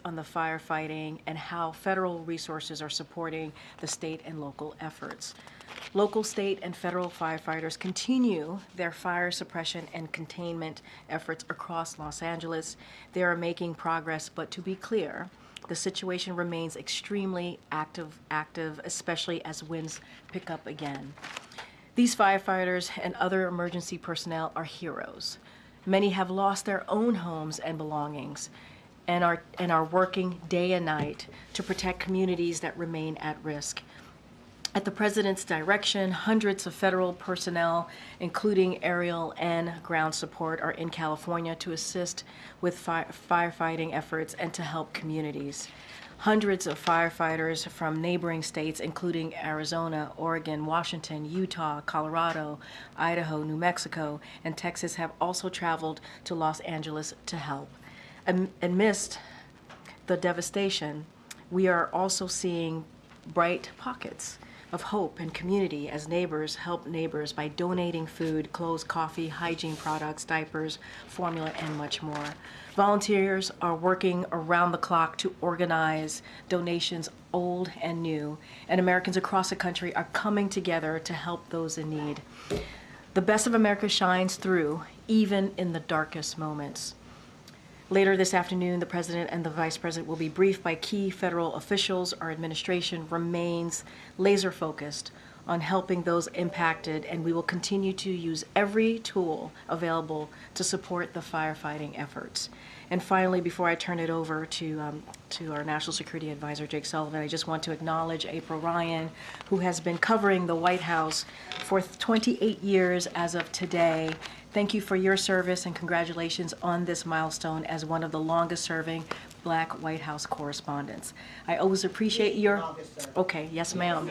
on the firefighting and how federal resources are supporting the state and local efforts. Local, state, and federal firefighters continue their fire suppression and containment efforts across Los Angeles. They are making progress, but to be clear, the situation remains extremely active, especially as winds pick up again. These firefighters and other emergency personnel are heroes. Many have lost their own homes and belongings and are working day and night to protect communities that remain at risk. At the President's direction, hundreds of federal personnel, including aerial and ground support, are in California to assist with firefighting efforts and to help communities. Hundreds of firefighters from neighboring states, including Arizona, Oregon, Washington, Utah, Colorado, Idaho, New Mexico, and Texas, have also traveled to Los Angeles to help. Amidst the devastation, we are also seeing bright pockets of hope and community as neighbors help neighbors by donating food, clothes, coffee, hygiene products, diapers, formula, and much more. Volunteers are working around the clock to organize donations, old and new, and Americans across the country are coming together to help those in need. The best of America shines through, even in the darkest moments. Later this afternoon, the President and the Vice President will be briefed by key federal officials. Our administration remains laser-focused on helping those impacted, and we will continue to use every tool available to support the firefighting efforts. And finally, before I turn it over to our National Security Advisor, Jake Sullivan, I just want to acknowledge April Ryan, who has been covering the White House for 28 years as of today. Thank you for your service and congratulations on this milestone as one of the longest-serving Black White House correspondents. I always appreciate your... Okay, yes, ma'am.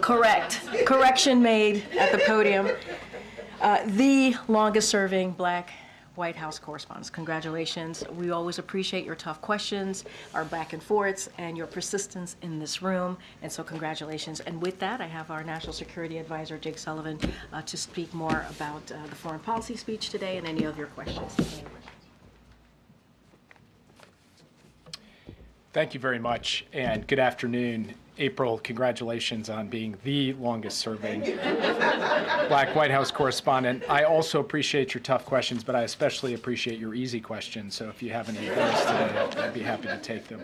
Correct. Correction made at the podium. The longest-serving Black White House correspondents. Congratulations. We always appreciate your tough questions, our back and forths, and your persistence in this room. And so congratulations. And with that, I have our National Security Advisor, Jake Sullivan, to speak more about the foreign policy speech today and any of your questions. Thank you very much, and good afternoon. April, congratulations on being the longest-serving Black White House correspondent. I also appreciate your tough questions, but I especially appreciate your easy questions. So if you have any of those today, I'd be happy to take them.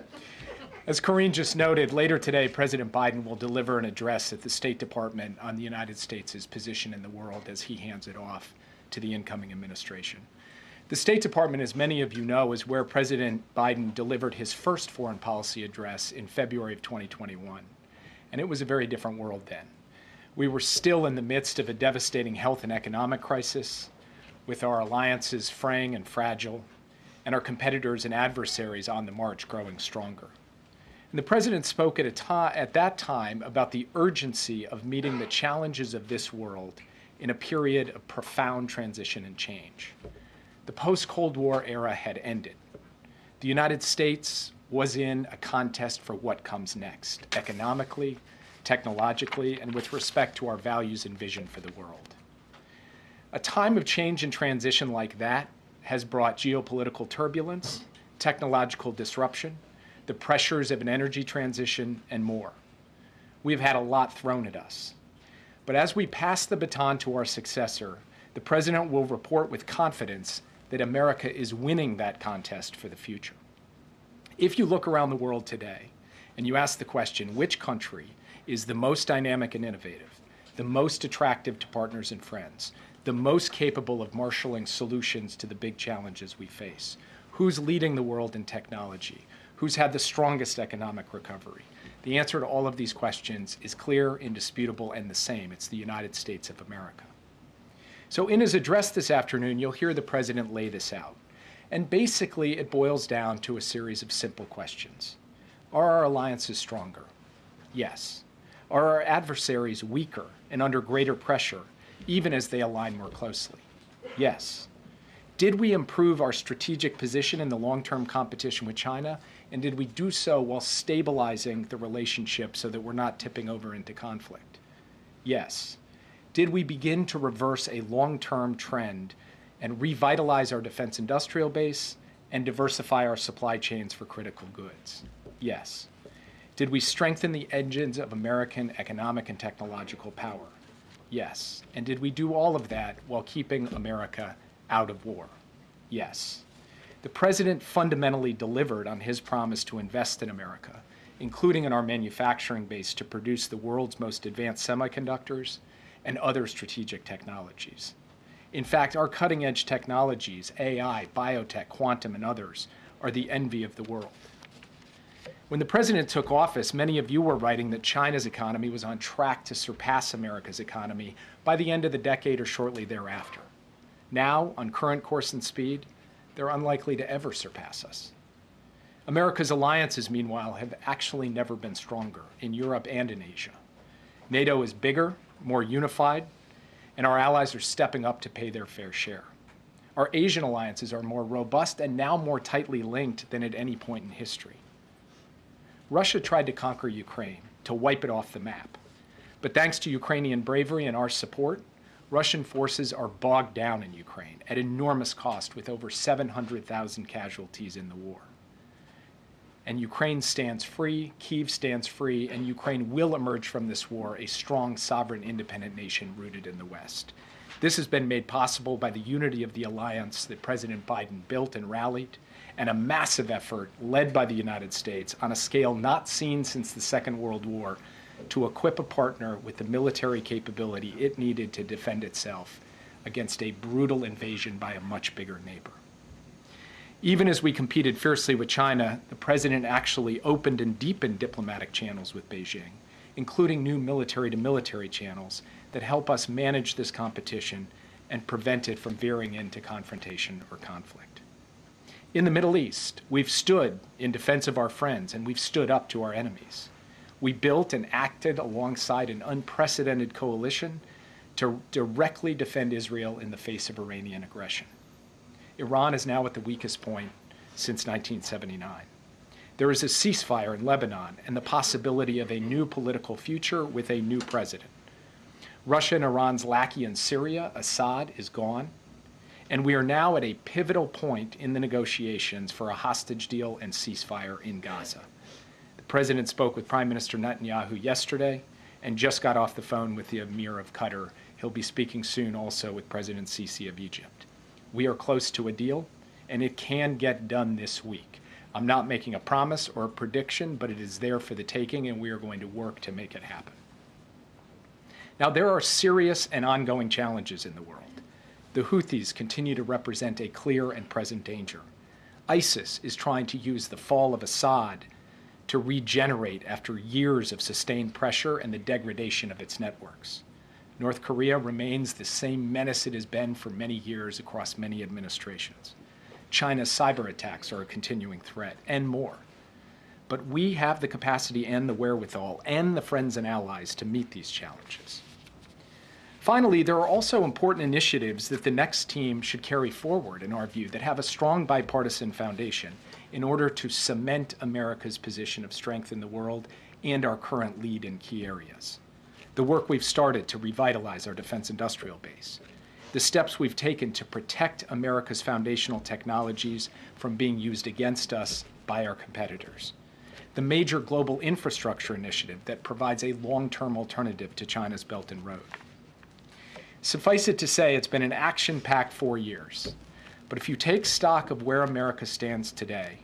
As Karine just noted, later today, President Biden will deliver an address at the State Department on the United States' position in the world as he hands it off to the incoming administration. The State Department, as many of you know, is where President Biden delivered his first foreign policy address in February of 2021. And it was a very different world then. We were still in the midst of a devastating health and economic crisis, with our alliances fraying and fragile, and our competitors and adversaries on the march growing stronger. And the President spoke at that time about the urgency of meeting the challenges of this world in a period of profound transition and change. The post-Cold War era had ended. The United States was in a contest for what comes next, economically, technologically, and with respect to our values and vision for the world. A time of change and transition like that has brought geopolitical turbulence, technological disruption, the pressures of an energy transition, and more. We've had a lot thrown at us. But as we pass the baton to our successor, the President will report with confidence that America is winning that contest for the future. If you look around the world today and you ask the question, which country is the most dynamic and innovative, the most attractive to partners and friends, the most capable of marshaling solutions to the big challenges we face, who's leading the world in technology, who's had the strongest economic recovery? The answer to all of these questions is clear, indisputable, and the same. It's the United States of America. So in his address this afternoon, you'll hear the President lay this out. And basically, it boils down to a series of simple questions. Are our alliances stronger? Yes. Are our adversaries weaker and under greater pressure, even as they align more closely? Yes. Did we improve our strategic position in the long-term competition with China? And did we do so while stabilizing the relationship so that we're not tipping over into conflict? Yes. Did we begin to reverse a long-term trend and revitalize our defense industrial base and diversify our supply chains for critical goods? Yes. Did we strengthen the engines of American economic and technological power? Yes. And did we do all of that while keeping America out of war? Yes. The president fundamentally delivered on his promise to invest in America, including in our manufacturing base to produce the world's most advanced semiconductors and other strategic technologies. In fact, our cutting-edge technologies, AI, biotech, quantum, and others, are the envy of the world. When the president took office, many of you were writing that China's economy was on track to surpass America's economy by the end of the decade or shortly thereafter. Now, on current course and speed, they're unlikely to ever surpass us. America's alliances, meanwhile, have actually never been stronger in Europe and in Asia. NATO is bigger, more unified, and our allies are stepping up to pay their fair share. Our Asian alliances are more robust and now more tightly linked than at any point in history. Russia tried to conquer Ukraine, to wipe it off the map. But thanks to Ukrainian bravery and our support, Russian forces are bogged down in Ukraine at enormous cost with over 700,000 casualties in the war. And Ukraine stands free, Kyiv stands free, and Ukraine will emerge from this war a strong, sovereign, independent nation rooted in the West. This has been made possible by the unity of the alliance that President Biden built and rallied, and a massive effort led by the United States on a scale not seen since the Second World War to equip a partner with the military capability it needed to defend itself against a brutal invasion by a much bigger neighbor. Even as we competed fiercely with China, the president actually opened and deepened diplomatic channels with Beijing, including new military-to-military channels that help us manage this competition and prevent it from veering into confrontation or conflict. In the Middle East, we've stood in defense of our friends and we've stood up to our enemies. We built and acted alongside an unprecedented coalition to directly defend Israel in the face of Iranian aggression. Iran is now at the weakest point since 1979. There is a ceasefire in Lebanon and the possibility of a new political future with a new president. Russia and Iran's lackey in Syria, Assad, is gone. And we are now at a pivotal point in the negotiations for a hostage deal and ceasefire in Gaza. The president spoke with Prime Minister Netanyahu yesterday and just got off the phone with the Emir of Qatar. He'll be speaking soon also with President Sisi of Egypt. We are close to a deal, and it can get done this week. I'm not making a promise or a prediction, but it is there for the taking, and we are going to work to make it happen. Now, there are serious and ongoing challenges in the world. The Houthis continue to represent a clear and present danger. ISIS is trying to use the fall of Assad to regenerate after years of sustained pressure and the degradation of its networks. North Korea remains the same menace it has been for many years across many administrations. China's cyber attacks are a continuing threat, and more. But we have the capacity and the wherewithal and the friends and allies to meet these challenges. Finally, there are also important initiatives that the next team should carry forward, in our view, that have a strong bipartisan foundation in order to cement America's position of strength in the world and our current lead in key areas. The work we've started to revitalize our defense industrial base, the steps we've taken to protect America's foundational technologies from being used against us by our competitors, the major global infrastructure initiative that provides a long-term alternative to China's Belt and Road. Suffice it to say, it's been an action-packed 4 years. But if you take stock of where America stands today,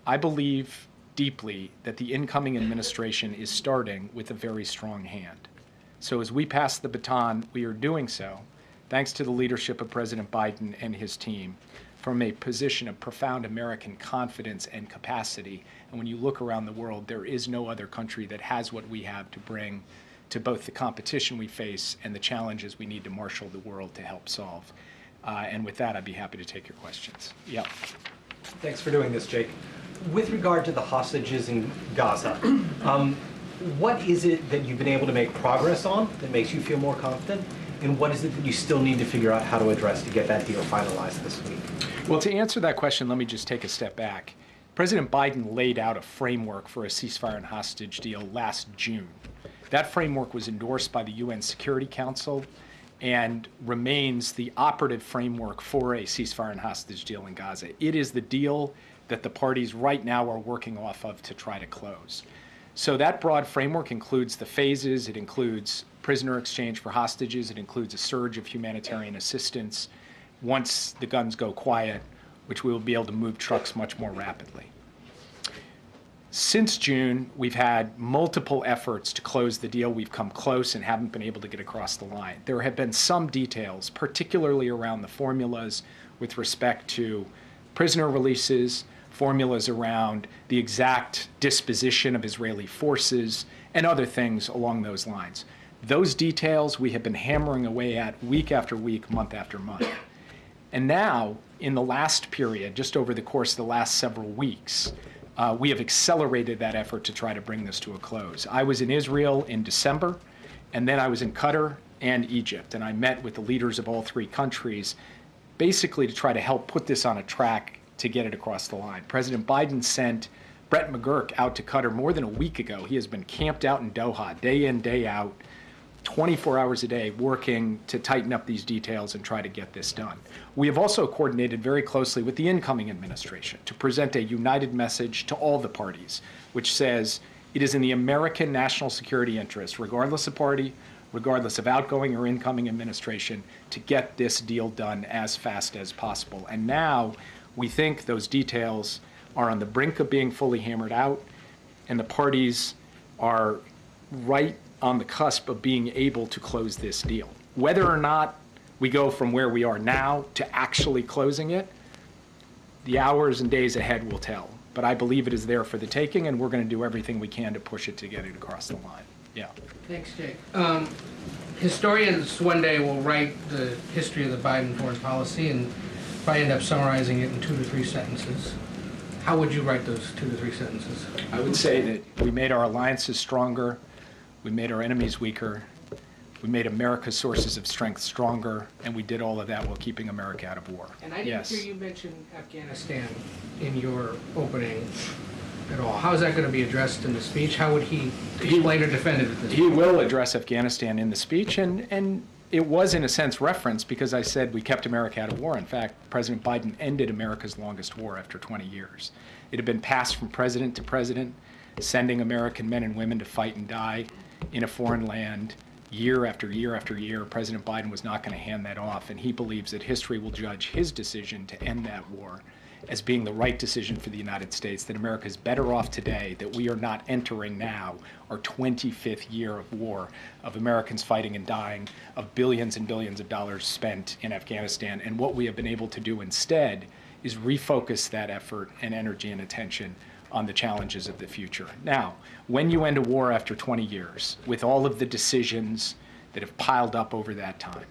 I believe deeply that the incoming administration is starting with a very strong hand. So as we pass the baton, we are doing so, thanks to the leadership of President Biden and his team, from a position of profound American confidence and capacity. And when you look around the world, there is no other country that has what we have to bring to both the competition we face and the challenges we need to marshal the world to help solve. And with that, I'd be happy to take your questions. Yeah. Thanks for doing this, Jake. With regard to the hostages in Gaza, what is it that you've been able to make progress on that makes you feel more confident? And what is it that you still need to figure out how to address to get that deal finalized this week? Well, to answer that question, let me just take a step back. President Biden laid out a framework for a ceasefire and hostage deal last June. That framework was endorsed by the UN Security Council and remains the operative framework for a ceasefire and hostage deal in Gaza. It is the deal that the parties right now are working off of to try to close. So that broad framework includes the phases, it includes prisoner exchange for hostages, it includes a surge of humanitarian assistance once the guns go quiet, which we will be able to move trucks much more rapidly. Since June, we've had multiple efforts to close the deal. We've come close and haven't been able to get across the line. There have been some details, particularly around the formulas with respect to prisoner releases, formulas around the exact disposition of Israeli forces, and other things along those lines. Those details we have been hammering away at week after week, month after month. And now, in the last period, just over the course of the last several weeks, we have accelerated that effort to try to bring this to a close. I was in Israel in December, and then I was in Qatar and Egypt, and I met with the leaders of all three countries, basically to try to help put this on a track to get it across the line. President Biden sent Brett McGurk out to Qatar more than a week ago. He has been camped out in Doha, day in, day out, 24 hours a day, working to tighten up these details and try to get this done. We have also coordinated very closely with the incoming administration to present a united message to all the parties, which says it is in the American national security interest, regardless of party, regardless of outgoing or incoming administration, to get this deal done as fast as possible. And now we think those details are on the brink of being fully hammered out, and the parties are right on the cusp of being able to close this deal. Whether or not we go from where we are now to actually closing it, the hours and days ahead will tell. But I believe it is there for the taking, and we're going to do everything we can to push it to get it across the line. Yeah. Thanks, Jake. Historians one day will write the history of the Biden foreign policy and probably end up summarizing it in 2 to 3 sentences. How would you write those 2 to 3 sentences? I would say that we made our alliances stronger, we made our enemies weaker, we made America's sources of strength stronger, and we did all of that while keeping America out of war. And I didn't Yes. hear you mention Afghanistan in your opening at all. How is that going to be addressed in the speech? How would he explain or defend it at this He point? will address Afghanistan in the speech, and it was in a sense referenced because I said we kept America out of war. In fact, President Biden ended America's longest war after 20 years. It had been passed from president to president, sending American men and women to fight and die in a foreign land year after year after year. President Biden was not going to hand that off, and he believes that history will judge his decision to end that war as being the right decision for the United States, that America is better off today, that we are not entering now our 25th year of war, of Americans fighting and dying, of billions and billions of dollars spent in Afghanistan. And what we have been able to do instead is refocus that effort and energy and attention on the challenges of the future. Now, when you end a war after 20 years, with all of the decisions that have piled up over that time,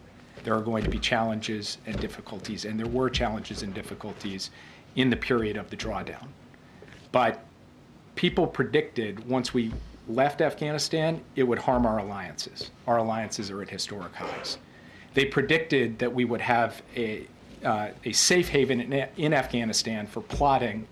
there are going to be challenges and difficulties, and there were challenges and difficulties in the period of the drawdown. But people predicted once we left Afghanistan, it would harm our alliances. Our alliances are at historic highs. They predicted that we would have a safe haven in Afghanistan for plotting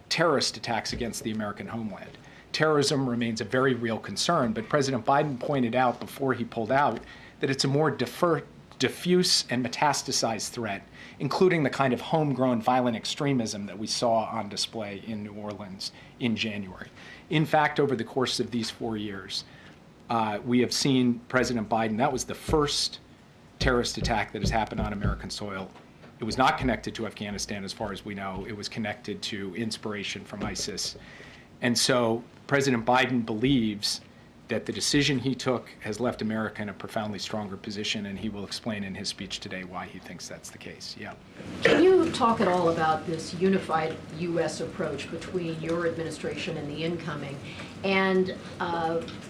terrorist attacks against the American homeland. Terrorism remains a very real concern, but President Biden pointed out before he pulled out that it's a more diffuse and metastasized threat, including the kind of homegrown violent extremism that we saw on display in New Orleans in January. In fact, over the course of these 4 years, we have seen President Biden, that was the first terrorist attack that has happened on American soil. It was not connected to Afghanistan as far as we know. It was connected to inspiration from ISIS. And so President Biden believes that the decision he took has left America in a profoundly stronger position, and he will explain in his speech today why he thinks that's the case. Yeah. Can you talk at all about this unified U.S. approach between your administration and the incoming? And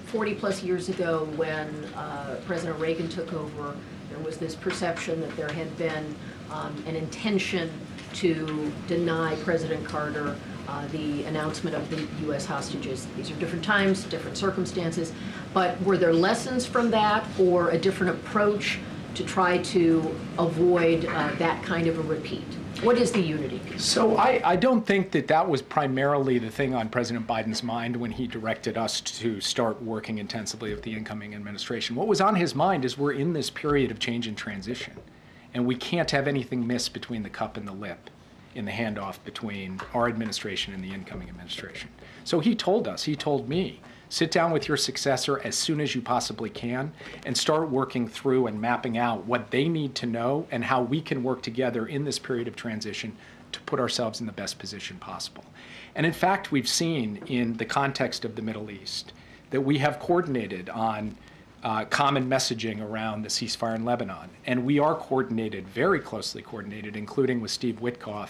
40 plus years ago, when President Reagan took over, there was this perception that there had been an intention to deny President Carter the announcement of the U.S. hostages. These are different times, different circumstances, but were there lessons from that or a different approach to try to avoid that kind of a repeat? What is the unity? So I don't think that that was primarily the thing on President Biden's mind when he directed us to start working intensively with the incoming administration. What was on his mind is we're in this period of change and transition, and we can't have anything miss between the cup and the lip in the handoff between our administration and the incoming administration. So he told us, he told me, sit down with your successor as soon as you possibly can and start working through and mapping out what they need to know and how we can work together in this period of transition to put ourselves in the best position possible. And in fact, we've seen in the context of the Middle East that we have coordinated on common messaging around the ceasefire in Lebanon. And we are coordinated, very closely coordinated, including with Steve Witkoff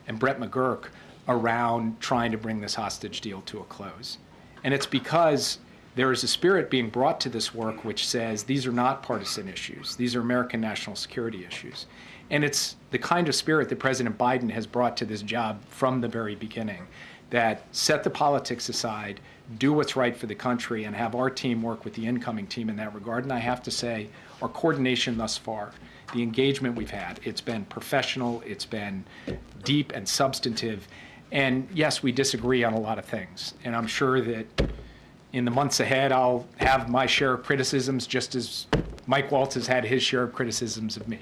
and Brett McGurk, around trying to bring this hostage deal to a close. And it's because there is a spirit being brought to this work which says these are not partisan issues. These are American national security issues. And it's the kind of spirit that President Biden has brought to this job from the very beginning, that set the politics aside, do what's right for the country, and have our team work with the incoming team in that regard. And I have to say, our coordination thus far, the engagement we've had, it's been professional, it's been deep and substantive. And yes, we disagree on a lot of things. And I'm sure that in the months ahead, I'll have my share of criticisms, just as Mike Waltz has had his share of criticisms of me.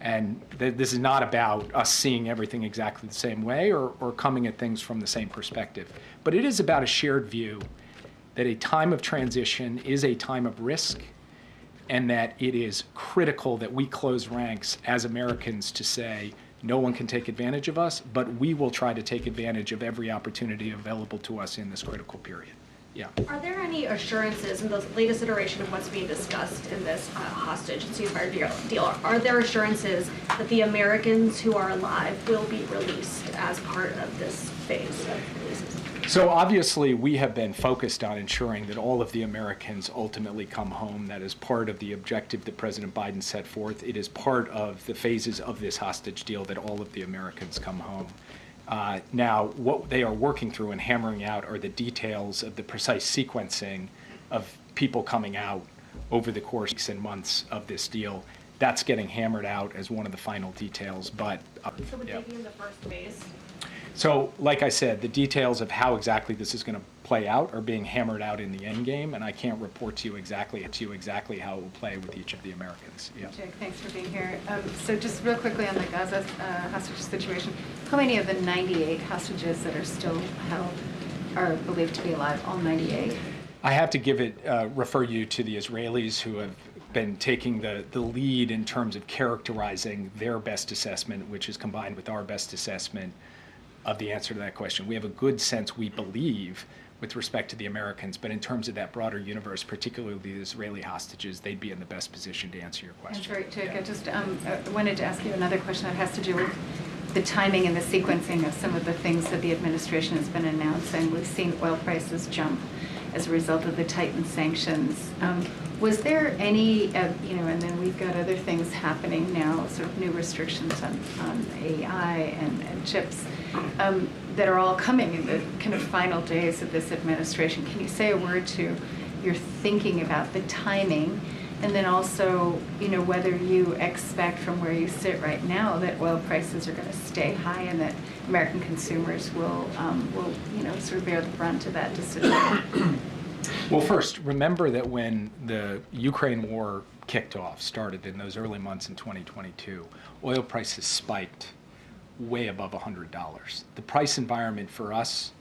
And this is not about us seeing everything exactly the same way or coming at things from the same perspective. But it is about a shared view that a time of transition is a time of risk, and that it is critical that we close ranks as Americans to say, no one can take advantage of us, but we will try to take advantage of every opportunity available to us in this critical period. Yeah. Are there any assurances in the latest iteration of what's being discussed in this hostage and ceasefire deal? Are there assurances that the Americans who are alive will be released as part of this phase of releases? So obviously we have been focused on ensuring that all of the Americans ultimately come home. That is part of the objective that President Biden set forth. It is part of the phases of this hostage deal that all of the Americans come home. Now, what they are working through and hammering out are the details of the precise sequencing of people coming out over the course of weeks and months of this deal. That's getting hammered out as one of the final details. But So would they be in the first phase? So, like I said, the details of how exactly this is going to play out are being hammered out in the end game, and I can't report to you exactly how it will play with each of the Americans. Yeah. Jake, thanks for being here. So just real quickly on the Gaza hostage situation, how many of the 98 hostages that are still held are believed to be alive? All 98? I have to refer you to the Israelis, who have been taking the lead in terms of characterizing their best assessment, which is combined with our best assessment of the answer to that question. We have a good sense, we believe, with respect to the Americans, but in terms of that broader universe, particularly the Israeli hostages, they'd be in the best position to answer your question. That's right, Jake. Yeah. I just wanted to ask you another question that has to do with the timing and the sequencing of some of the things that the administration has been announcing. We've seen oil prices jump as a result of the tightened sanctions. Was there any, and then we've got other things happening now, sort of new restrictions on AI and chips that are all coming in the kind of final days of this administration. Can you say a word to your thinking about the timing, and then also, whether you expect from where you sit right now that oil prices are going to stay high and that American consumers will sort of bear the brunt of that decision? Well, first, remember that when the Ukraine war started in those early months in 2022, oil prices spiked way above $100. The price environment for us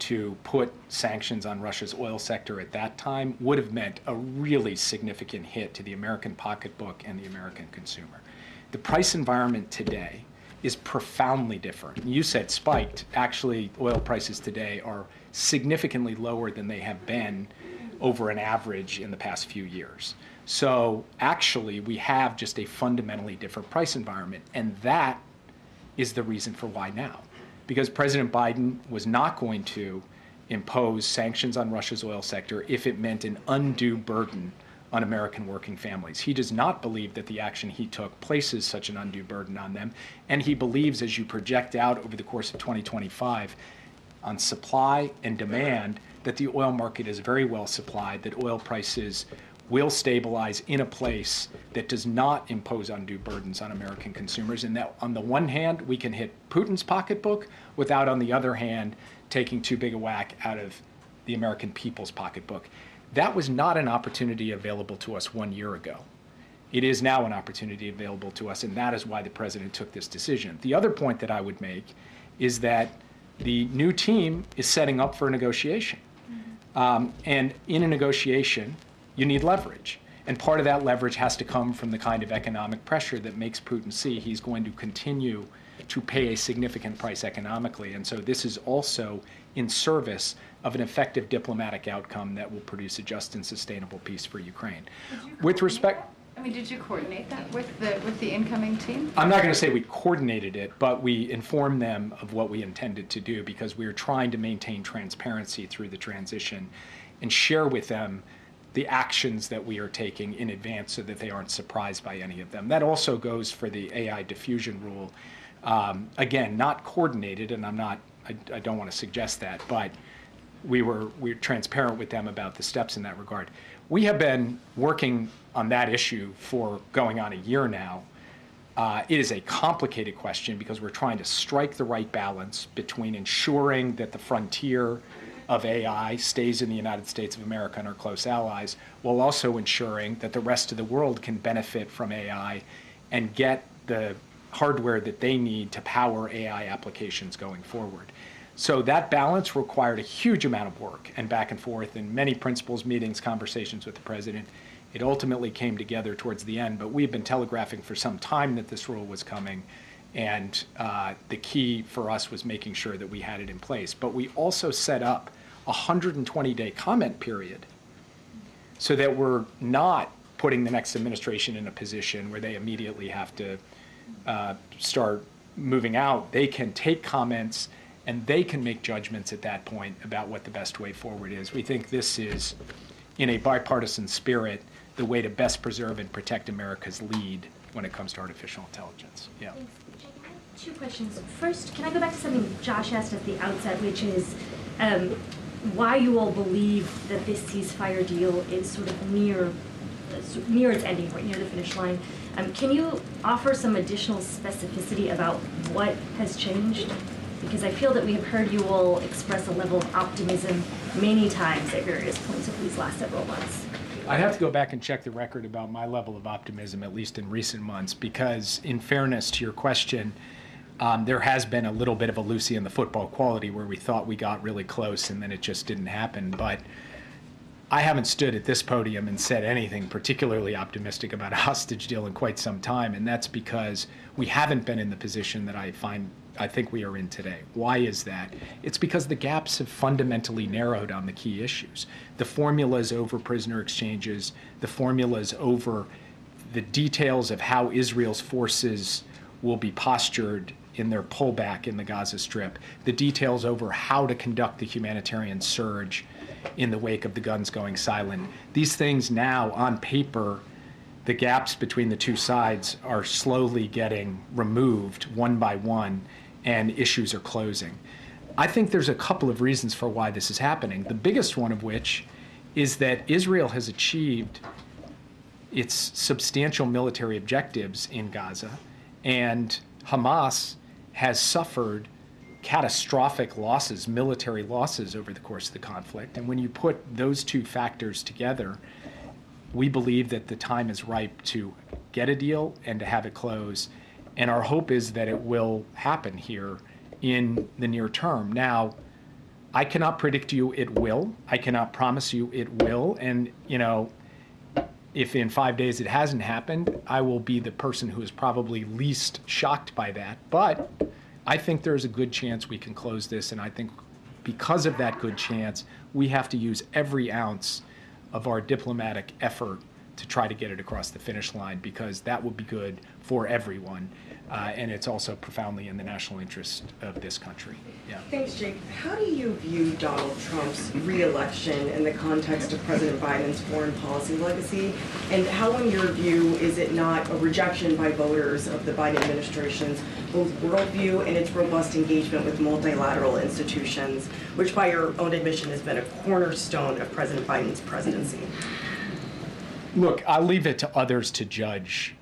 to put sanctions on Russia's oil sector at that time would have meant a really significant hit to the American pocketbook and the American consumer. The price environment today is profoundly different. You said spiked. Actually, oil prices today are significantly lower than they have been over an average in the past few years. So actually, we have just a fundamentally different price environment, and that is the reason for why now. Because President Biden was not going to impose sanctions on Russia's oil sector if it meant an undue burden on American working families. He does not believe that the action he took places such an undue burden on them, and he believes, as you project out over the course of 2025 on supply and demand, that the oil market is very well supplied, that oil prices will stabilize in a place that does not impose undue burdens on American consumers. And that on the one hand, we can hit Putin's pocketbook without, on the other hand, taking too big a whack out of the American people's pocketbook. That was not an opportunity available to us 1 year ago. It is now an opportunity available to us, and that is why the president took this decision. The other point that I would make is that the new team is setting up for a negotiation. And in a negotiation, you need leverage. And part of that leverage has to come from the kind of economic pressure that makes Putin see he's going to continue to pay a significant price economically. And so this is also in service of an effective diplomatic outcome that will produce a just and sustainable peace for Ukraine. With respect, I mean, did you coordinate that with the incoming team? I'm not going to say we coordinated it, but we informed them of what we intended to do because we were trying to maintain transparency through the transition and share with them the actions that we are taking in advance so that they aren't surprised by any of them. That also goes for the AI diffusion rule. Again, not coordinated, and I don't want to suggest that, but we're transparent with them about the steps in that regard. We have been working on that issue for going on a year now. It is a complicated question because we're trying to strike the right balance between ensuring that the frontier of AI stays in the United States of America and our close allies, while also ensuring that the rest of the world can benefit from AI and get the hardware that they need to power AI applications going forward. So that balance required a huge amount of work and back and forth and many principals meetings, conversations with the president. It ultimately came together towards the end, but we've been telegraphing for some time that this rule was coming, and the key for us was making sure that we had it in place. But we also set up a 120-day comment period so that we're not putting the next administration in a position where they immediately have to start moving out. They can take comments and they can make judgments at that point about what the best way forward is. We think this is, in a bipartisan spirit, the way to best preserve and protect America's lead when it comes to artificial intelligence. Yeah. Thanks. Jake, I have 2 questions. First, can I go back to something Josh asked at the outset, which is why you all believe that this ceasefire deal is sort of near its ending point, near the finish line. Can you offer some additional specificity about what has changed? Because I feel that we have heard you all express a level of optimism many times at various points over these last several months. I'd have to go back and check the record about my level of optimism, at least in recent months, because in fairness to your question, there has been a little bit of a Lucy in the football quality where we thought we got really close and then it just didn't happen. But I haven't stood at this podium and said anything particularly optimistic about a hostage deal in quite some time, and that's because we haven't been in the position that I think we are in today. Why is that? It's because the gaps have fundamentally narrowed on the key issues. The formulas over prisoner exchanges, the formulas over the details of how Israel's forces will be postured in their pullback in the Gaza Strip, the details over how to conduct the humanitarian surge in the wake of the guns going silent. These things now, on paper, the gaps between the two sides are slowly getting removed one by one, and issues are closing. I think there's a couple of reasons for why this is happening, the biggest one of which is that Israel has achieved its substantial military objectives in Gaza, and Hamas has suffered catastrophic losses, military losses over the course of the conflict. And when you put those two factors together, we believe that the time is ripe to get a deal and to have it close. And our hope is that it will happen here in the near term. Now, I cannot predict you it will. I cannot promise you it will. And, if in 5 days it hasn't happened, I will be the person who is probably least shocked by that. But I think there's a good chance we can close this. And I think because of that good chance, we have to use every ounce of our diplomatic effort to try to get it across the finish line, because that would be good for everyone. And it's also profoundly in the national interest of this country. Yeah. Thanks, Jake. How do you view Donald Trump's re-election in the context of President Biden's foreign policy legacy? And how, in your view, is it not a rejection by voters of the Biden administration's both worldview and its robust engagement with multilateral institutions, which by your own admission has been a cornerstone of President Biden's presidency? Look, I'll leave it to others to judge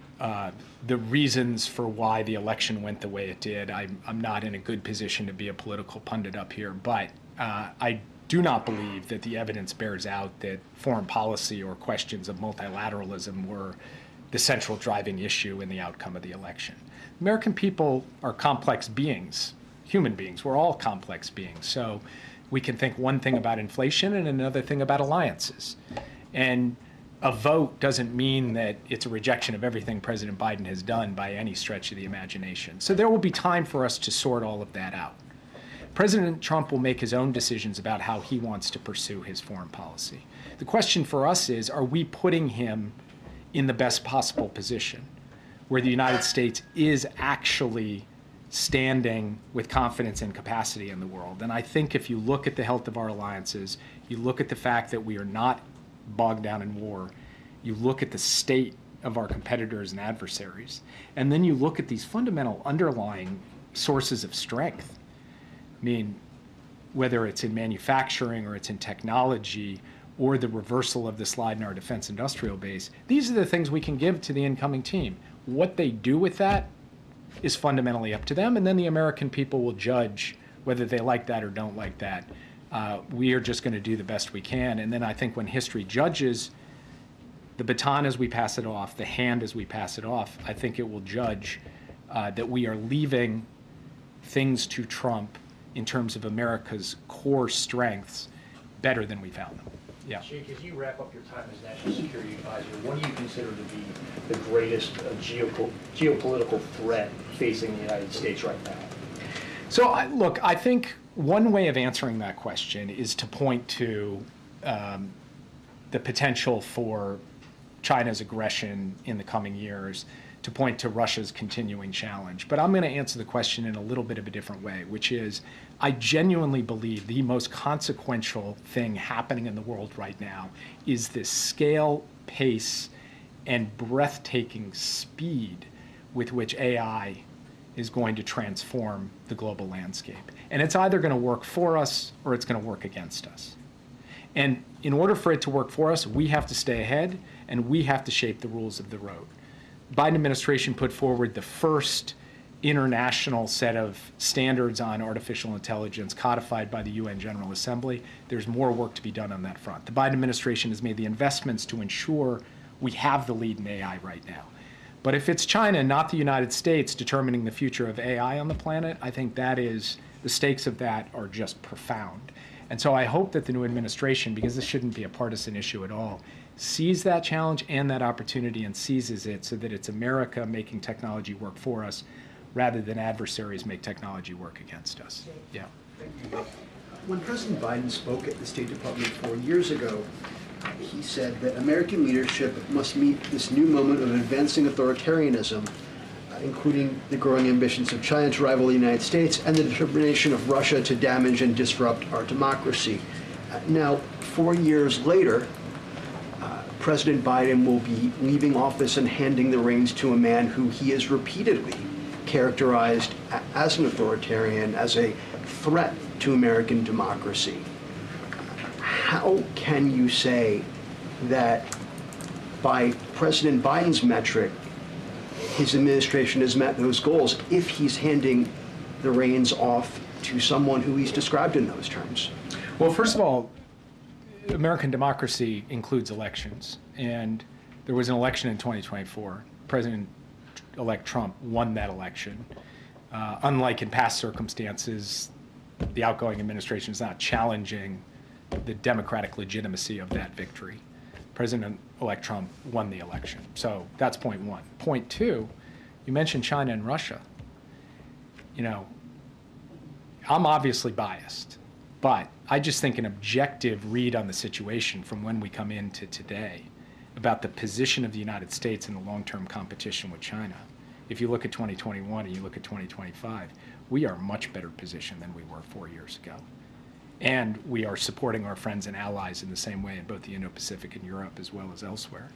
the reasons for why the election went the way it did. I'm not in a good position to be a political pundit up here, but I do not believe that the evidence bears out that foreign policy or questions of multilateralism were the central driving issue in the outcome of the election. American people are complex beings, human beings. We're all complex beings. So we can think one thing about inflation and another thing about alliances. And a vote doesn't mean that it's a rejection of everything President Biden has done by any stretch of the imagination. So there will be time for us to sort all of that out. President Trump will make his own decisions about how he wants to pursue his foreign policy. The question for us is, are we putting him in the best possible position where the United States is actually standing with confidence and capacity in the world? And I think if you look at the health of our alliances, you look at the fact that we are not bogged down in war, you look at the state of our competitors and adversaries, and then you look at these fundamental underlying sources of strength. I mean, whether it's in manufacturing or it's in technology or the reversal of the slide in our defense industrial base, these are the things we can give to the incoming team. What they do with that is fundamentally up to them, and then the American people will judge whether they like that or don't like that. We are just going to do the best we can. And then I think when history judges the baton as we pass it off, the hand as we pass it off, I think it will judge that we are leaving things to Trump in terms of America's core strengths better than we found them. Yeah. Jake, as you wrap up your time as National Security Advisor, what do you consider to be the greatest geopolitical threat facing the United States right now? So, look, I think one way of answering that question is to point to the potential for China's aggression in the coming years, to point to Russia's continuing challenge. But I'm going to answer the question in a little bit of a different way, which is I genuinely believe the most consequential thing happening in the world right now is this scale, pace, and breathtaking speed with which AI is going to transform the global landscape. And it's either going to work for us or it's going to work against us. And in order for it to work for us, we have to stay ahead and we have to shape the rules of the road. Biden administration put forward the first international set of standards on artificial intelligence codified by the UN General Assembly. There's more work to be done on that front. The Biden administration has made the investments to ensure we have the lead in AI right now. But if it's China, not the United States, determining the future of AI on the planet, I think that is, the stakes of that are just profound. And so I hope that the new administration, because this shouldn't be a partisan issue at all, sees that challenge and that opportunity and seizes it so that it's America making technology work for us rather than adversaries make technology work against us. Yeah. When President Biden spoke at the State Department 4 years ago, he said that American leadership must meet this new moment of advancing authoritarianism, including the growing ambitions of China to rival the United States and the determination of Russia to damage and disrupt our democracy. Now, 4 years later, President Biden will be leaving office and handing the reins to a man who he has repeatedly characterized as an authoritarian, as a threat to American democracy. How can you say that by President Biden's metric, his administration has met those goals if he's handing the reins off to someone who he's described in those terms? Well, first of all, American democracy includes elections, and there was an election in 2024. President-elect Trump won that election. Unlike in past circumstances, the outgoing administration is not challenging the democratic legitimacy of that victory. President-elect Trump won the election. So that's point one. Point two, you mentioned China and Russia. You know, I'm obviously biased, but I just think an objective read on the situation from when we come into today about the position of the United States in the long-term competition with China. If you look at 2021 and you look at 2025, we are much better positioned than we were 4 years ago. And we are supporting our friends and allies in the same way in both the Indo-Pacific and Europe as well as elsewhere.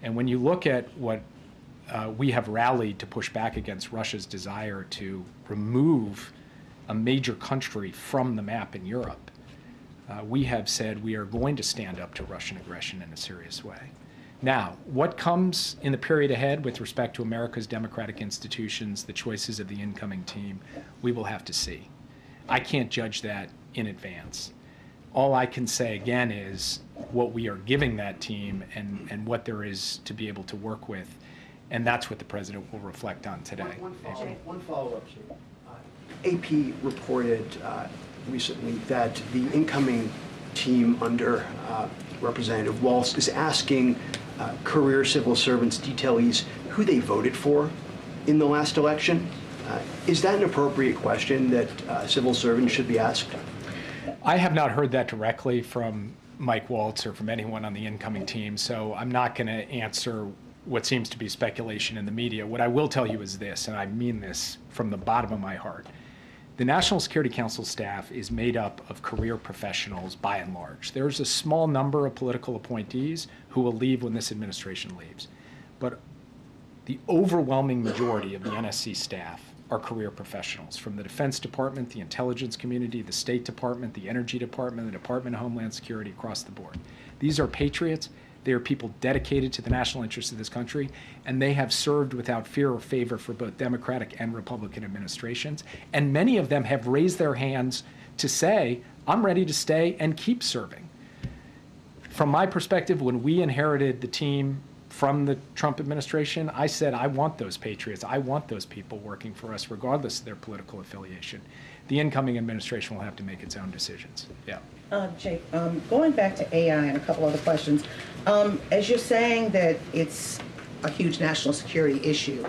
And when you look at what we have rallied to push back against Russia's desire to remove a major country from the map in Europe, we have said we are going to stand up to Russian aggression in a serious way. Now, what comes in the period ahead with respect to America's democratic institutions, the choices of the incoming team, we will have to see. I can't judge that in advance. All I can say again is what we are giving that team and what there is to be able to work with. And that's what the president will reflect on today. One follow-up. AP reported recently that the incoming team under Representative Walz is asking career civil servants, detailees, who they voted for in the last election. Is that an appropriate question that civil servants should be asked? I have not heard that directly from Mike Waltz or from anyone on the incoming team, so I'm not going to answer what seems to be speculation in the media. What I will tell you is this, and I mean this from the bottom of my heart. The National Security Council staff is made up of career professionals by and large. There's a small number of political appointees who will leave when this administration leaves. But the overwhelming majority of the NSC staff are career professionals from the Defense Department, the intelligence community, the State Department, the Energy Department, the Department of Homeland Security, across the board. These are patriots. They are people dedicated to the national interests of this country, and they have served without fear or favor for both Democratic and Republican administrations. And many of them have raised their hands to say, I'm ready to stay and keep serving. From my perspective, when we inherited the team from the Trump administration, I said, I want those patriots. I want those people working for us, regardless of their political affiliation. The incoming administration will have to make its own decisions. Yeah. Jake, going back to AI and a couple other questions, as you're saying that it's a huge national security issue,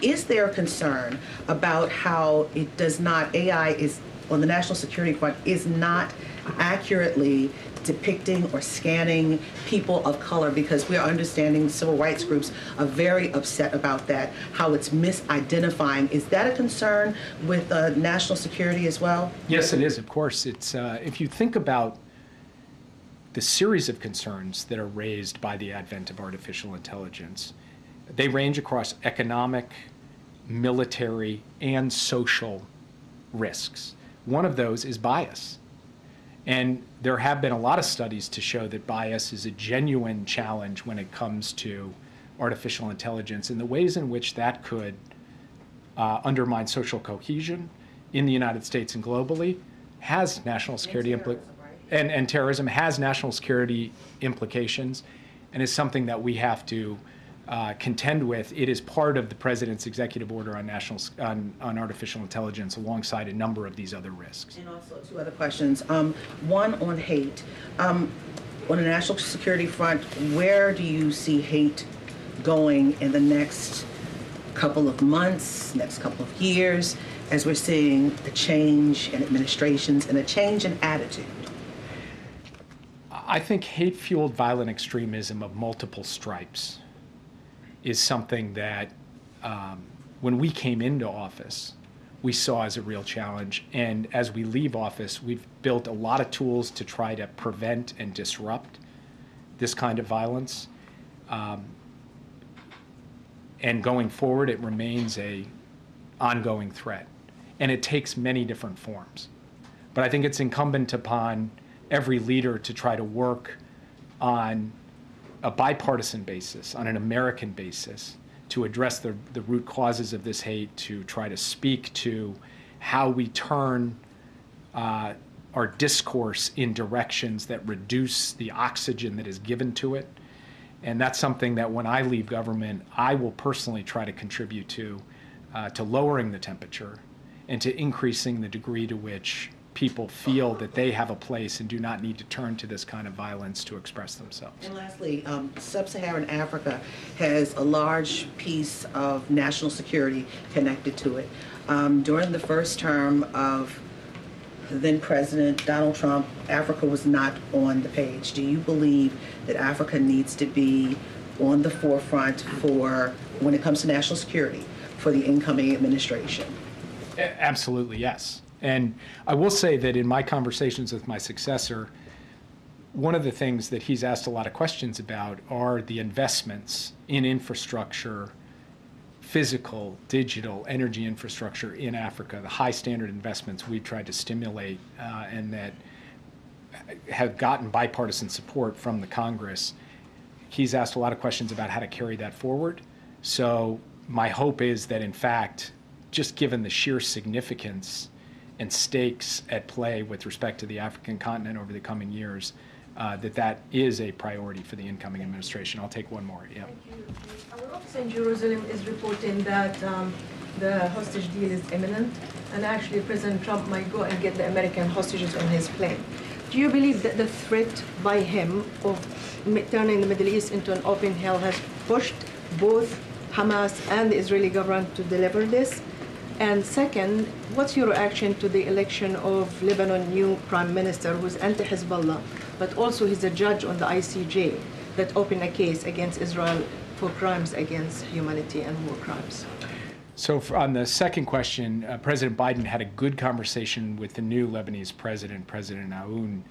is there a concern about how it does not, AI is, on the national security front, is not accurately depicting or scanning people of color, because we are understanding civil rights groups are very upset about that, how it's misidentifying. Is that a concern with national security as well? Yes, it is, of course. It's if you think about the series of concerns that are raised by the advent of artificial intelligence, they range across economic, military, and social risks. One of those is bias. And there have been a lot of studies to show that bias is a genuine challenge when it comes to artificial intelligence and the ways in which that could undermine social cohesion in the United States and globally has national security and terrorism has national security implications, and is something that we have to contend with. It is part of the president's executive order on artificial intelligence, alongside a number of these other risks. And also two other questions. One on hate. On the national security front, where do you see hate going in the next couple of months, next couple of years, as we're seeing a change in administrations and a change in attitude? I think hate-fueled violent extremism of multiple stripes is something that when we came into office, we saw as a real challenge. And as we leave office, we've built a lot of tools to try to prevent and disrupt this kind of violence. And going forward, it remains an ongoing threat. And it takes many different forms. But I think it's incumbent upon every leader to try to work on a bipartisan basis, on an American basis, to address the root causes of this hate, to try to speak to how we turn our discourse in directions that reduce the oxygen that is given to it. And that's something that when I leave government, I will personally try to contribute to lowering the temperature and to increasing the degree to which people feel that they have a place and do not need to turn to this kind of violence to express themselves. And lastly, sub-Saharan Africa has a large piece of national security connected to it. During the first term of then President Donald Trump, Africa was not on the page. Do you believe that Africa needs to be on the forefront for, when it comes to national security, for the incoming administration? Absolutely, yes. And I will say that in my conversations with my successor, one of the things that he's asked a lot of questions about are the investments in infrastructure, physical, digital, energy infrastructure in Africa, the high standard investments we've tried to stimulate and that have gotten bipartisan support from the Congress. He's asked a lot of questions about how to carry that forward. So my hope is that, in fact, just given the sheer significance and stakes at play with respect to the African continent over the coming years, that is a priority for the incoming administration. I'll take one more. Yeah. Thank you. Our office in Jerusalem is reporting that the hostage deal is imminent, and actually President Trump might go and get the American hostages on his plane. Do you believe that the threat by him of turning the Middle East into an open hell has pushed both Hamas and the Israeli government to deliver this? And second, what's your reaction to the election of Lebanon's new prime minister, who's anti-Hezbollah, but also he's a judge on the ICJ that opened a case against Israel for crimes against humanity and war crimes? So on the second question, President Biden had a good conversation with the new Lebanese president, President Aoun.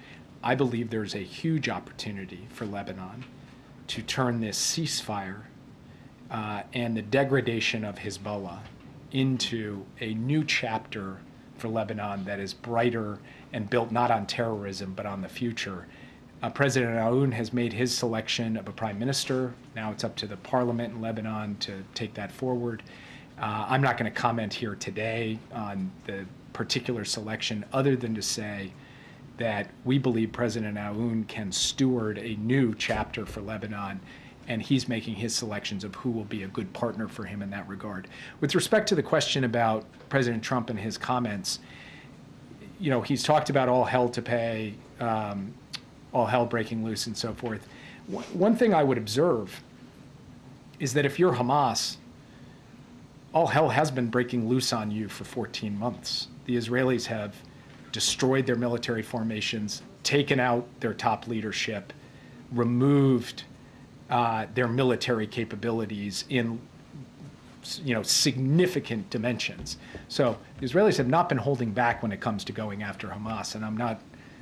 I believe there's a huge opportunity for Lebanon to turn this ceasefire and the degradation of Hezbollah into a new chapter for Lebanon that is brighter and built not on terrorism but on the future. President Aoun has made his selection of a prime minister. Now it's up to the parliament in Lebanon to take that forward. I'm not going to comment here today on the particular selection other than to say that we believe President Aoun can steward a new chapter for Lebanon, and he's making his selections of who will be a good partner for him in that regard. With respect to the question about President Trump and his comments, you know, he's talked about all hell to pay, all hell breaking loose and so forth. One thing I would observe is that if you're Hamas, all hell has been breaking loose on you for 14 months. The Israelis have destroyed their military formations, taken out their top leadership, removed their military capabilities in, you know, significant dimensions. So the Israelis have not been holding back when it comes to going after Hamas, and I'm not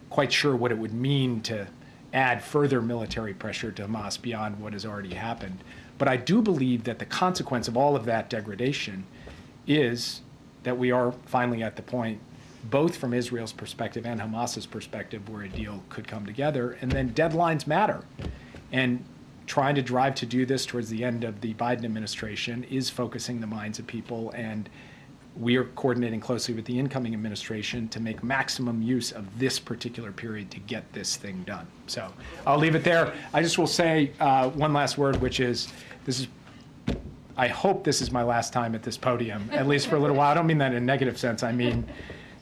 quite sure what it would mean to add further military pressure to Hamas beyond what has already happened. But I do believe that the consequence of all of that degradation is that we are finally at the point, both from Israel's perspective and Hamas's perspective, where a deal could come together. And then deadlines matter. And trying to drive to do this towards the end of the Biden administration is focusing the minds of people. And we are coordinating closely with the incoming administration to make maximum use of this particular period to get this thing done. So I'll leave it there. I just will say one last word, which is, I hope this is my last time at this podium, at least for a little while. I don't mean that in a negative sense. I mean,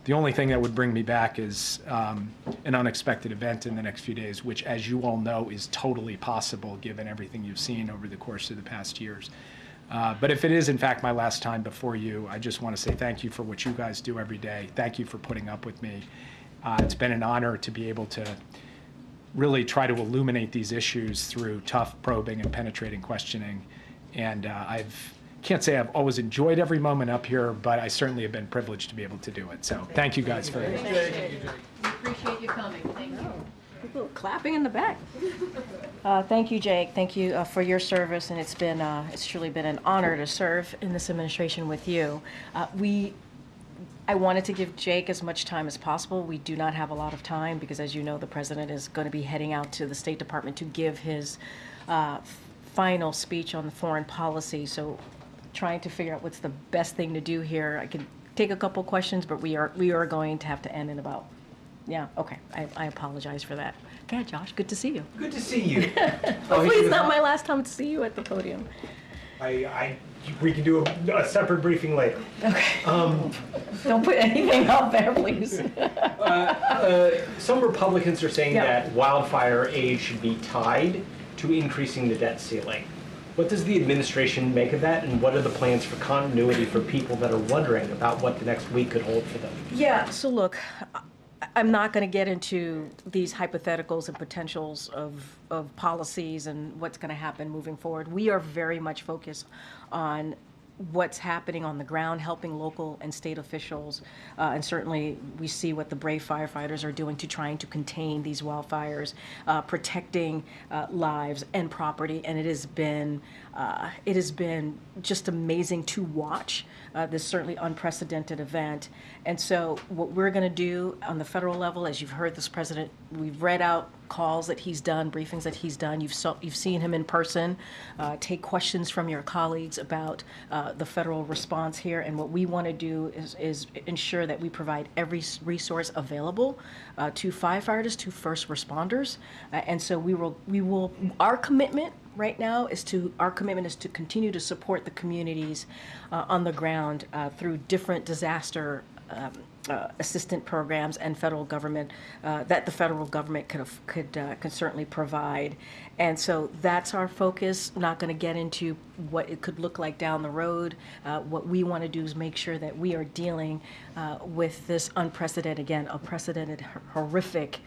the only thing that would bring me back is an unexpected event in the next few days, which, as you all know, is totally possible given everything you've seen over the course of the past years. But if it is, in fact, my last time before you, I just want to say thank you for what you guys do every day. Thank you for putting up with me. It's been an honor to be able to really try to illuminate these issues through tough probing and penetrating questioning. And can't say I've always enjoyed every moment up here, but I certainly have been privileged to be able to do it. So thank you guys very much. We appreciate you coming. Thank you. People clapping in the back. Thank you, Jake. Thank you for your service, and it's truly been an honor to serve in this administration with you. I wanted to give Jake as much time as possible. We do not have a lot of time because, as you know, the president is going to be heading out to the State Department to give his final speech on the foreign policy. So trying to figure out what's the best thing to do here. I can take a couple questions, but we are going to have to end in about, yeah, okay. I apologize for that. Okay, Josh, good to see you. Good to see you. Hopefully it's not my last time to see you at the podium. We can do a separate briefing later. Okay. Don't put anything out there, please. Some Republicans are saying Yeah. that wildfire aid should be tied to increasing the debt ceiling. What does the administration make of that, and what are the plans for continuity for people that are wondering about what the next week could hold for them? Yeah, so look, I'm not going to get into these hypotheticals and potentials of policies and what's going to happen moving forward. We are very much focused on what's happening on the ground, helping local and state officials, and certainly we see what the brave firefighters are doing to trying to contain these wildfires, protecting lives and property, and it has been just amazing to watch this certainly unprecedented event. And so what we're going to do on the federal level, as you've heard this president, we've read out calls that he's done, briefings that he's done. You've seen him in person, take questions from your colleagues about the federal response here. And what we want to do is ensure that we provide every resource available to firefighters, to first responders. And so we will, our commitment right now is to continue to support the communities on the ground through different disaster assistant programs and federal government that the federal government could certainly provide. And so that's our focus. Not going to get into what it could look like down the road. What we want to do is make sure that we are dealing with this unprecedented, horrific,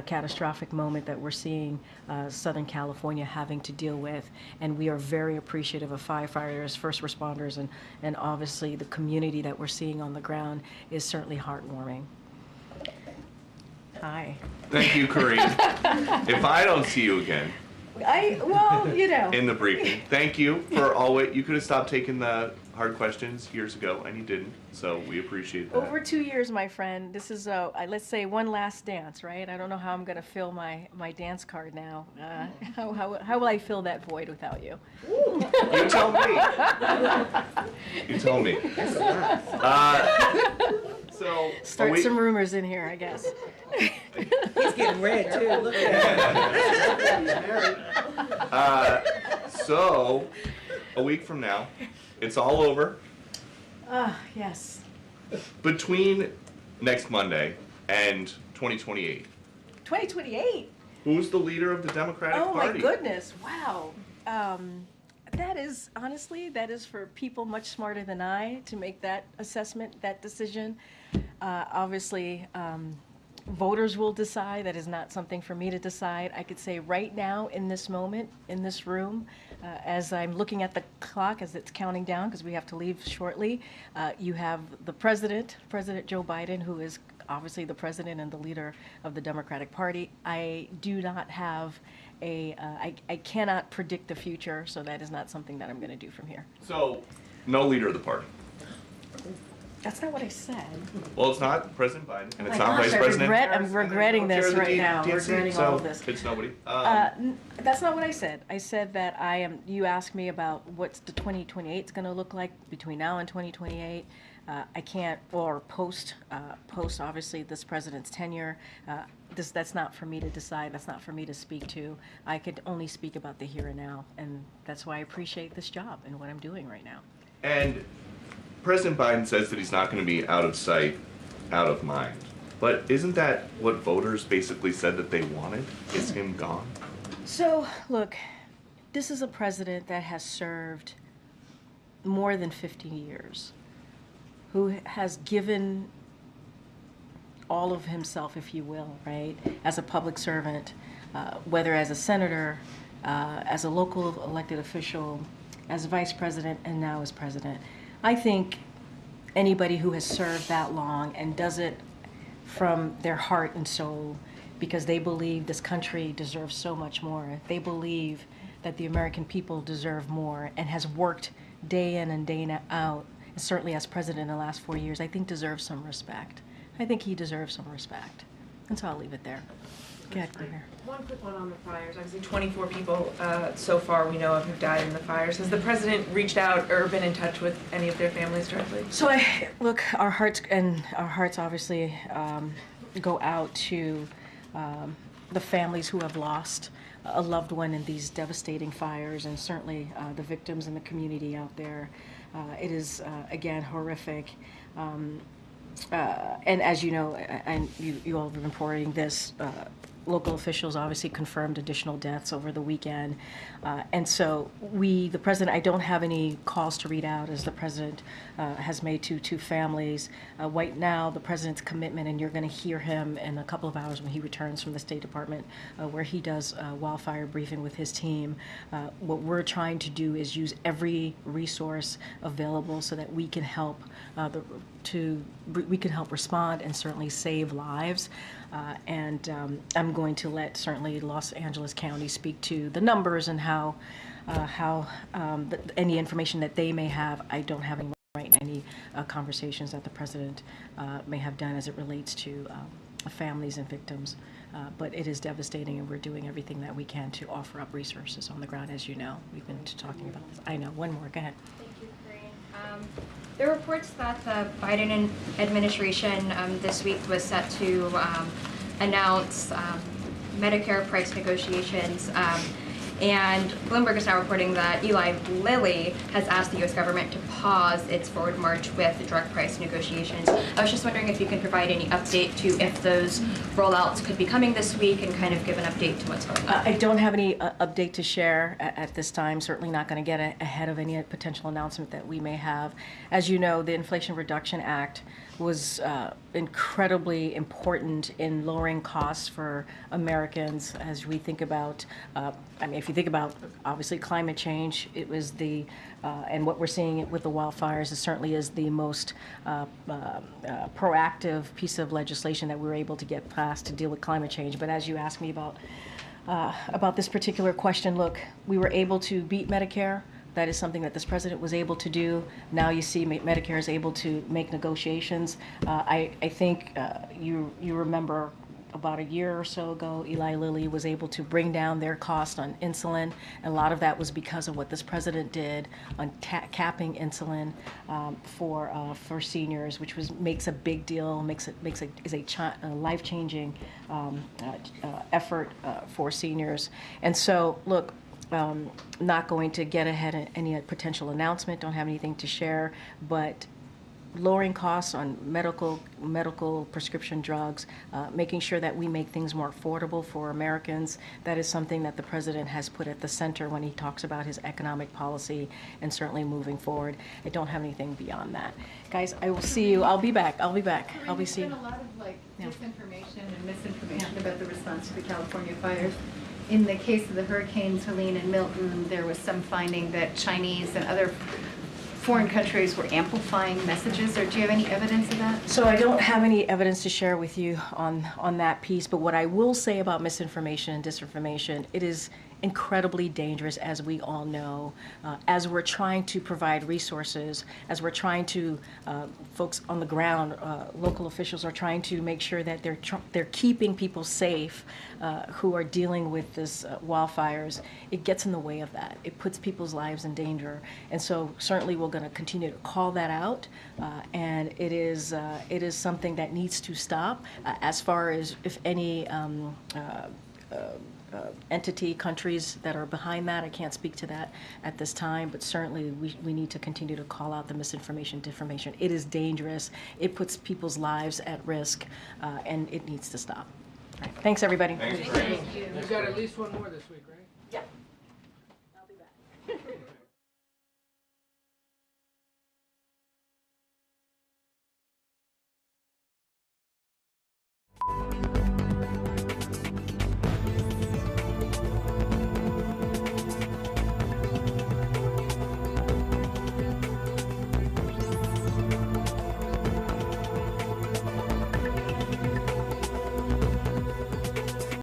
catastrophic moment that we're seeing Southern California having to deal with. And we are very appreciative of firefighters, first responders, and obviously the community that we're seeing on the ground is certainly heartwarming. Hi. Thank you, Karine. If I don't see you again in the briefing, thank you for always. You could have stopped taking the hard questions years ago, and you didn't. So we appreciate that. Over 2 years, my friend. This is let's say one last dance, right? I don't know how I'm going to fill my dance card now. How will I fill that void without you? You tell me. You tell me. So start some rumors in here, I guess. He's getting red too. Look at him. So a week from now, it's all over. Yes. Between next Monday and 2028. 2028? Who's the leader of the Democratic Party? Oh my goodness, wow. That is, honestly, that is for people much smarter than I to make that assessment, that decision. Obviously, voters will decide. That is not something for me to decide. I could say right now, in this moment, in this room, as I'm looking at the clock as it's counting down, because we have to leave shortly, you have the President Joe Biden, who is obviously the president and the leader of the Democratic Party. I do not have I cannot predict the future, so that is not something that I'm going to do from here. So, no leader of the party. That's not what I said. Well, it's not President Biden, and it's Oh not my gosh, Vice President. I'm regretting this right now. Regretting all of this. It's nobody. That's not what I said. I said that you asked me about what's the 2028 going to look like between now and 2028. I can't, or post obviously this president's tenure. That's not for me to decide. That's not for me to speak to. I could only speak about the here and now, and that's why I appreciate this job and what I'm doing right now. And President Biden says that he's not going to be out of sight, out of mind. But isn't that what voters basically said that they wanted? Is him gone? So, look, this is a president that has served more than 50 years, who has given all of himself, if you will, right, as a public servant, whether as a senator, as a local elected official, as vice president, and now as president. I think anybody who has served that long and does it from their heart and soul because they believe this country deserves so much more, they believe that the American people deserve more, and has worked day in and day out, certainly as president in the last 4 years, I think deserves some respect. I think he deserves some respect. And so I'll leave it there. Go ahead, Claire. One quick one on the fires. Obviously, 24 people so far we know of who've died in the fires. Has the president reached out or been in touch with any of their families directly? So look, our hearts obviously go out to the families who have lost a loved one in these devastating fires, and certainly the victims and the community out there. It is, again, horrific. And as you know, and you all have been reporting this, local officials obviously confirmed additional deaths over the weekend. And so the president, I don't have any calls to read out as the president has made to families. Right now, the president's commitment, and you're going to hear him in a couple of hours when he returns from the State Department, where he does a wildfire briefing with his team. What we're trying to do is use every resource available so that we can help we can help respond and certainly save lives. And I'm going to let certainly Los Angeles County speak to the numbers and how any information that they may have. I don't have any conversations that the president may have done as it relates to families and victims. But it is devastating, and we're doing everything that we can to offer up resources on the ground, as you know. We've been talking about this. I know. One more. Go ahead. Thank you, Karine. There are reports that the Biden administration this week was set to announce Medicare price negotiations. And Bloomberg is now reporting that Eli Lilly has asked the U.S. government to pause its forward march with drug price negotiations. I was just wondering if you can provide any update to if those rollouts could be coming this week and kind of give an update to what's going on. I don't have any update to share at this time. Certainly not going to get ahead of any potential announcement that we may have. As you know, the Inflation Reduction Act was incredibly important in lowering costs for Americans as we think about, if you think about obviously climate change, it was the, and what we're seeing with the wildfires, it certainly is the most proactive piece of legislation that we were able to get passed to deal with climate change. But as you asked me about this particular question, look, we were able to beat Medicare. That is something that this president was able to do. Now you see Medicare is able to make negotiations. I think you remember about a year or so ago, Eli Lilly was able to bring down their cost on insulin. A lot of that was because of what this president did on capping insulin for seniors, which makes a big deal, is a life-changing effort for seniors. And so, look. Not going to get ahead of any potential announcement, don't have anything to share, but lowering costs on medical prescription drugs, making sure that we make things more affordable for Americans, that is something that the president has put at the center when he talks about his economic policy and certainly moving forward. I don't have anything beyond that. Guys, I will see you. I'll be back. I'll be seeing you. There's been a lot of disinformation and misinformation about the response to the California fires. In the case of the hurricanes Helene and Milton, there was some finding that Chinese and other foreign countries were amplifying messages, or do you have any evidence of that? So I don't have any evidence to share with you on that piece, but what I will say about misinformation and disinformation, it is incredibly dangerous, as we all know, as we're trying to provide resources, as we're trying to, folks on the ground, local officials are trying to make sure that they're keeping people safe who are dealing with this wildfires. It gets in the way of that. It puts people's lives in danger. And so certainly we're going to continue to call that out, and it is something that needs to stop. As far as if any entity, countries that are behind that, I can't speak to that at this time, but certainly we need to continue to call out the misinformation, disinformation. It is dangerous. It puts people's lives at risk, and it needs to stop. All right. Thanks, everybody. Thanks, Karine. You've got at least one more this week, right? Yeah.